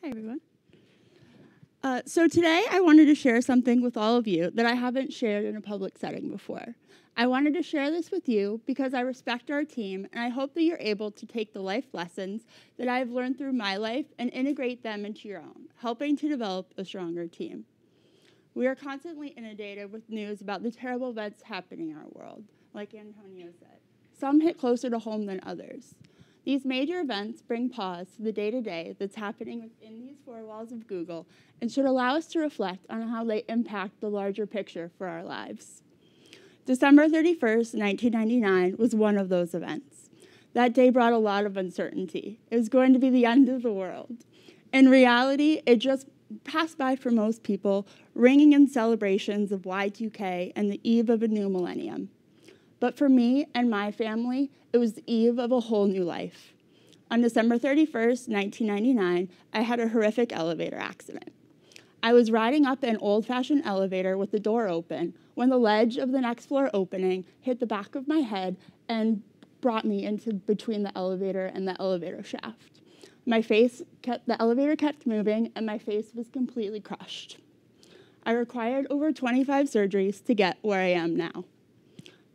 Hi, everyone. So today I wanted to share something with all of you that I haven't shared in a public setting before. I wanted to share this with you because I respect our team, and I hope that you're able to take the life lessons that I've learned through my life and integrate them into your own, helping to develop a stronger team. We are constantly inundated with news about the terrible events happening in our world, like Antonio said. Some hit closer to home than others. These major events bring pause to the day-to-day that's happening within these four walls of Google and should allow us to reflect on how they impact the larger picture for our lives. December 31st, 1999 was one of those events. That day brought a lot of uncertainty. It was going to be the end of the world. In reality, it just passed by for most people, ringing in celebrations of Y2K and the eve of a new millennium. But for me and my family, it was the eve of a whole new life. On December 31st, 1999, I had a horrific elevator accident. I was riding up an old-fashioned elevator with the door open when the ledge of the next floor opening hit the back of my head and brought me into between the elevator and the elevator shaft. The elevator kept moving, and my face was completely crushed. I required over 25 surgeries to get where I am now.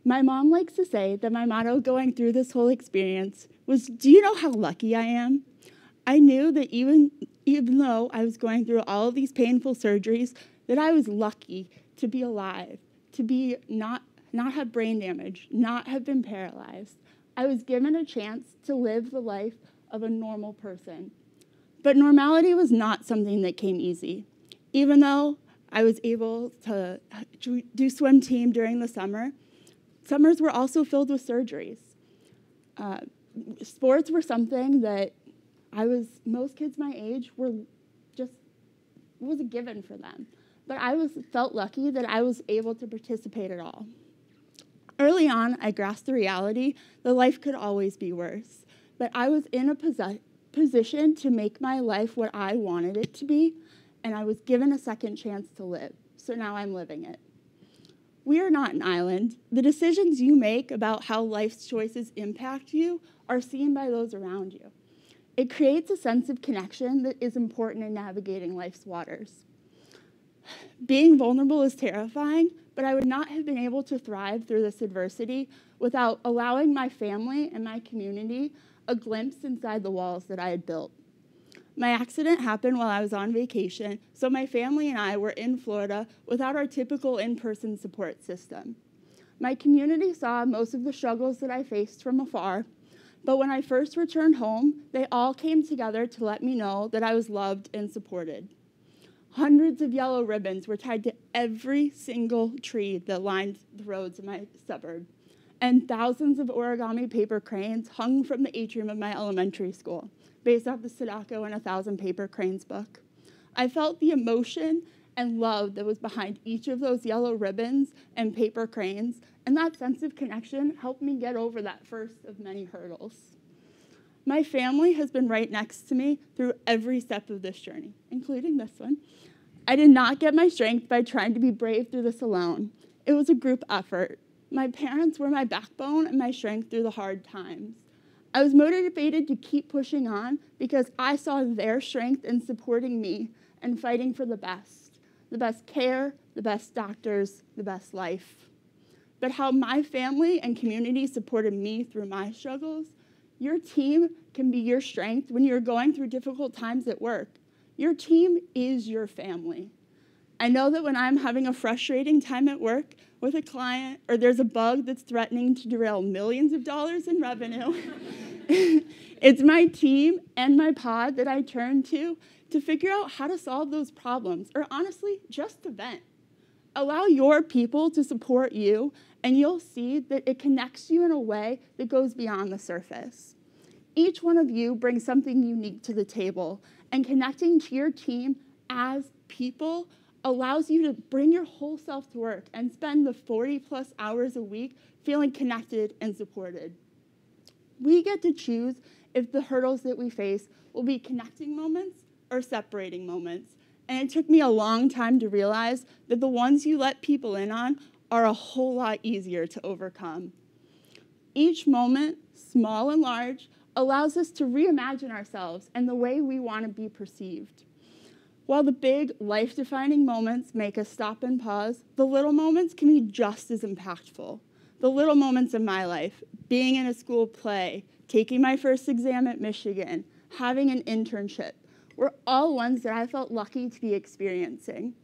My mom likes to say that my motto going through this whole experience was, "Do you know how lucky I am?" I knew that even though I was going through all of these painful surgeries, that I was lucky to be alive, to be not have brain damage, not have been paralyzed. I was given a chance to live the life of a normal person. But normality was not something that came easy. Even though I was able to do swim team during the summer, summers were also filled with surgeries. Sports were something that most kids my age was a given for them. But I felt lucky that I was able to participate at all. Early on, I grasped the reality that life could always be worse. But I was in a position to make my life what I wanted it to be, and I was given a second chance to live. So now I'm living it. We are not an island. The decisions you make about how life's choices impact you are seen by those around you. It creates a sense of connection that is important in navigating life's waters. Being vulnerable is terrifying, but I would not have been able to thrive through this adversity without allowing my family and my community a glimpse inside the walls that I had built. My accident happened while I was on vacation, so my family and I were in Florida without our typical in-person support system. My community saw most of the struggles that I faced from afar, but when I first returned home, they all came together to let me know that I was loved and supported. Hundreds of yellow ribbons were tied to every single tree that lined the roads of my suburb, and thousands of origami paper cranes hung from the atrium of my elementary school, based off the Sadako and 1,000 Paper Cranes book. I felt the emotion and love that was behind each of those yellow ribbons and paper cranes, and that sense of connection helped me get over that first of many hurdles. My family has been right next to me through every step of this journey, including this one. I did not get my strength by trying to be brave through this alone. It was a group effort. My parents were my backbone and my strength through the hard times. I was motivated to keep pushing on because I saw their strength in supporting me and fighting for the best care, the best doctors, the best life. But how my family and community supported me through my struggles, your team can be your strength when you're going through difficult times at work. Your team is your family. I know that when I'm having a frustrating time at work with a client or there's a bug that's threatening to derail millions of dollars in revenue, it's my team and my pod that I turn to figure out how to solve those problems, or honestly, just to vent. Allow your people to support you, and you'll see that it connects you in a way that goes beyond the surface. Each one of you brings something unique to the table, and connecting to your team as people allows you to bring your whole self to work and spend the 40+ hours a week feeling connected and supported. We get to choose if the hurdles that we face will be connecting moments or separating moments. And it took me a long time to realize that the ones you let people in on are a whole lot easier to overcome. Each moment, small and large, allows us to reimagine ourselves and the way we want to be perceived. While the big, life-defining moments make us stop and pause, the little moments can be just as impactful. The little moments in my life, being in a school play, taking my first exam at Michigan, having an internship, were all ones that I felt lucky to be experiencing.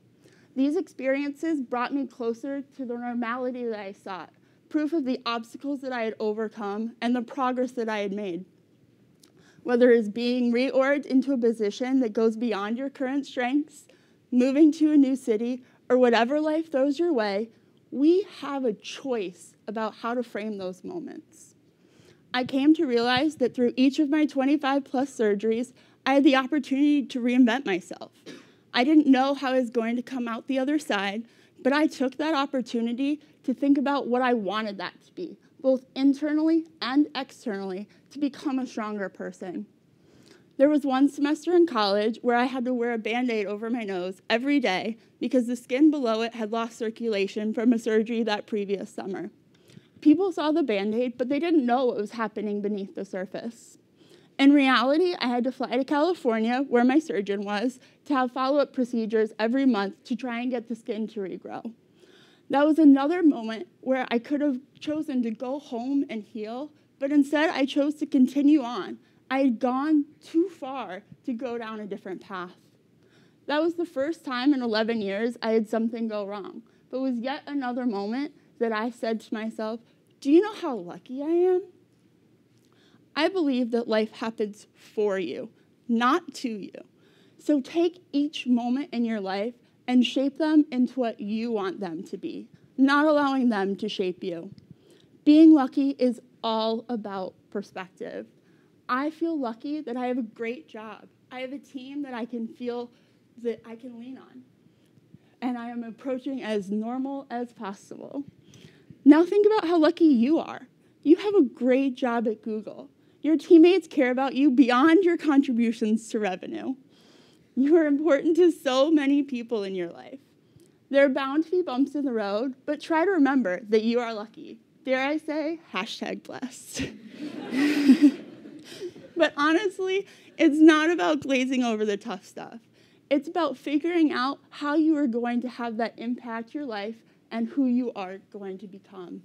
These experiences brought me closer to the normality that I sought, proof of the obstacles that I had overcome and the progress that I had made. Whether it's being reorged into a position that goes beyond your current strengths, moving to a new city, or whatever life throws your way, we have a choice about how to frame those moments. I came to realize that through each of my 25 plus surgeries, I had the opportunity to reinvent myself. I didn't know how I was going to come out the other side, but I took that opportunity to think about what I wanted that to be, both internally and externally, to become a stronger person. There was one semester in college where I had to wear a Band-Aid over my nose every day because the skin below it had lost circulation from a surgery that previous summer. People saw the Band-Aid, but they didn't know what was happening beneath the surface. In reality, I had to fly to California, where my surgeon was, to have follow-up procedures every month to try and get the skin to regrow. That was another moment where I could have chosen to go home and heal, but instead I chose to continue on. I had gone too far to go down a different path. That was the first time in 11 years I had something go wrong, but was yet another moment that I said to myself, do you know how lucky I am? I believe that life happens for you, not to you. So take each moment in your life and shape them into what you want them to be, not allowing them to shape you. Being lucky is all about perspective. I feel lucky that I have a great job. I have a team that I can feel that I can lean on. And I am approaching as normal as possible. Now think about how lucky you are. You have a great job at Google. Your teammates care about you beyond your contributions to revenue. You are important to so many people in your life. There are bound to be bumps in the road, but try to remember that you are lucky. Dare I say, #blessed. But honestly, it's not about glazing over the tough stuff. It's about figuring out how you are going to have that impact your life and who you are going to become.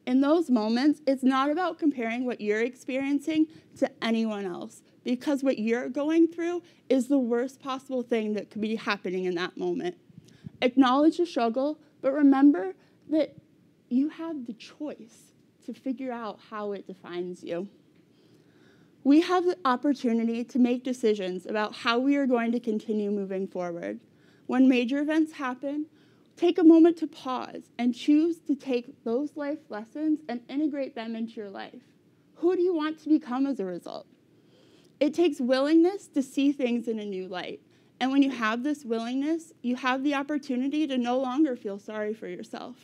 In those moments, it's not about comparing what you're experiencing to anyone else, because what you're going through is the worst possible thing that could be happening in that moment. Acknowledge the struggle, but remember that you have the choice to figure out how it defines you. We have the opportunity to make decisions about how we are going to continue moving forward. When major events happen, take a moment to pause and choose to take those life lessons and integrate them into your life. Who do you want to become as a result? It takes willingness to see things in a new light. And when you have this willingness, you have the opportunity to no longer feel sorry for yourself.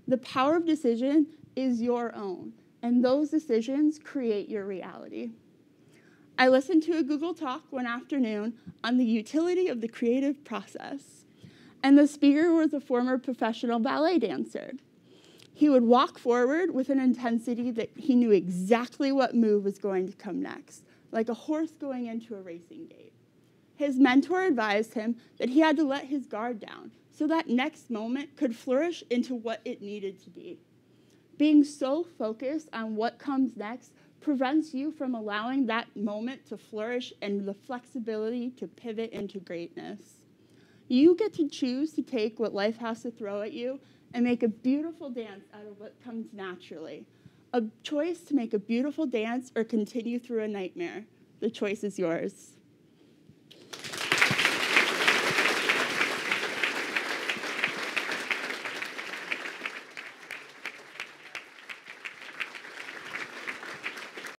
The power of decision is your own, and those decisions create your reality. I listened to a Google Talk one afternoon on the utility of the creative process. And the speaker was a former professional ballet dancer. He would walk forward with an intensity that he knew exactly what move was going to come next, like a horse going into a racing gate. His mentor advised him that he had to let his guard down so that next moment could flourish into what it needed to be. Being so focused on what comes next prevents you from allowing that moment to flourish and the flexibility to pivot into greatness. You get to choose to take what life has to throw at you and make a beautiful dance out of what comes naturally. A choice to make a beautiful dance or continue through a nightmare. The choice is yours.